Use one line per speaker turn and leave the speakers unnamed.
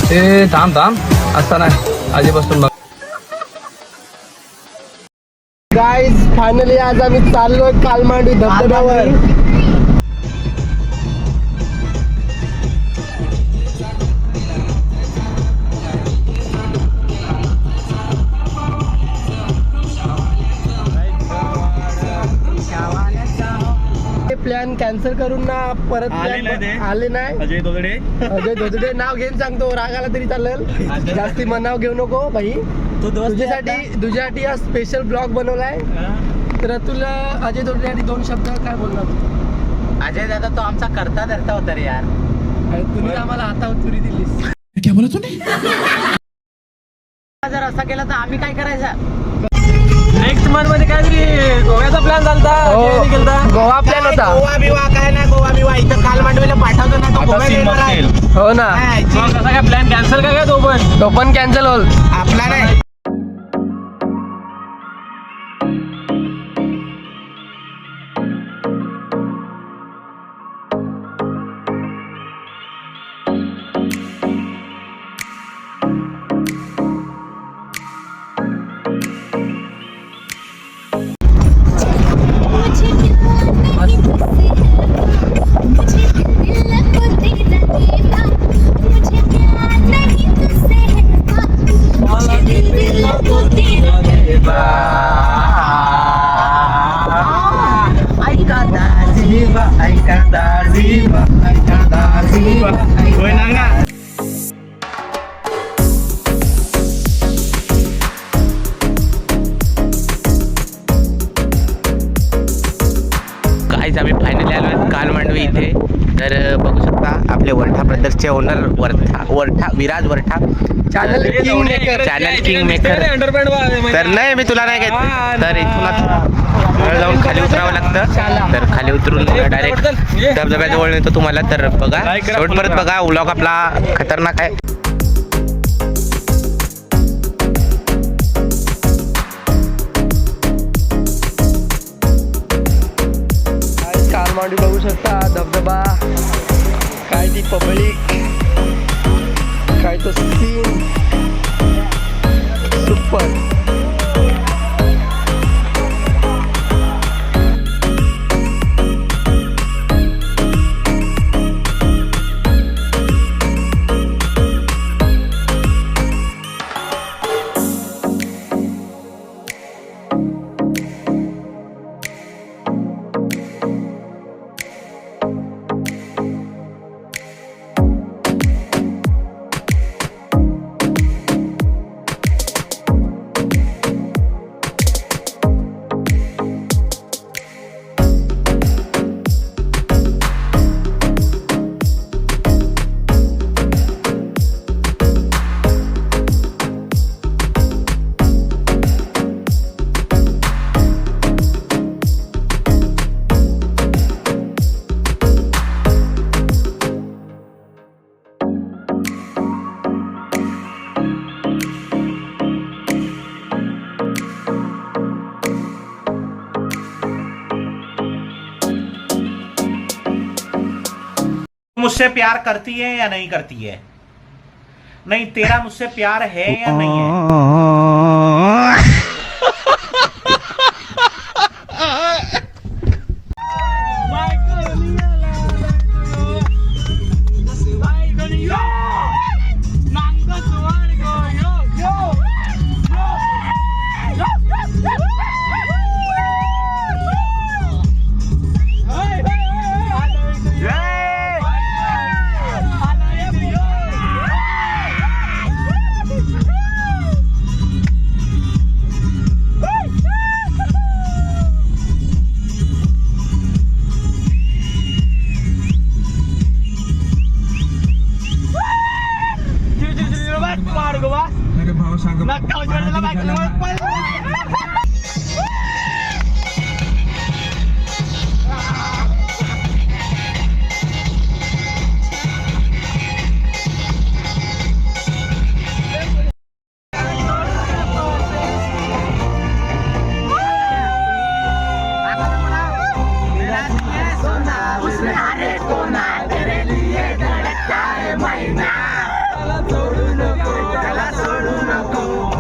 ते थांब असता नाही आधीपासून बघ.
गाईज फायनली आज आम्ही चाललोय कालमांडवी धबधब्यावर. प्लॅन कॅन्सल करून ना परत आले नाही.
अजय
धोदडे नाव घेऊन सांगतो, रागाला तरी चालेल, जास्ती मनाव घेऊ नको भाई. तुझ्यासाठी हा स्पेशल ब्लॉग बनवलाय. तर तुला अजय धोदडेसाठी 2 शब्द काय बोलणार?
अजय दादा तो आमचा करता धरता होता रे यार.
तुम्ही आम्हाला हातावर तुरी दिलीस.
क्या बोला तूने?
जर असा केला तर आम्ही काय करायचं?
नेक्स्ट मंथ मध्ये काहीतरी गोव्याचा प्लॅन झालता.
गोवा प्लॅन होता.
गोवा बिवा काय नाही, गोवा बिवा इथं कालमांडवीला पाठवतो ना, तो गोव्यात येणार आहे.
हो ना,
कसा काय प्लॅन कॅन्सल काय
तो पण कॅन्सल होल.
आपला नाही. गाईज आम्ही फायनली आलो कालमांडवी इथे. तर बघू शकता आपले वरठा ब्रदर्सचे owner Varatha Viraj Varatha,
channel
king maker. तर नाही मी तुला नाही घेत, तर इथूनच जाऊन खाली उतरावं लागतं. तर खाली उतरून डायरेक्ट धबधब्याजवळ नेतो तुम्हाला. तर बघा शेवटपर्यंत बघा, व्लॉग आपला खतरनाक आहे.
कालमांडवी बघू शकता, धबधबा, काय ती पब्लिक, काय तो सीन, सुपर.
मुझसे प्यार करती है या नहीं करती है? नहीं, तेरा मुझसे प्यार है या नहीं है?
त्याला सोडू नको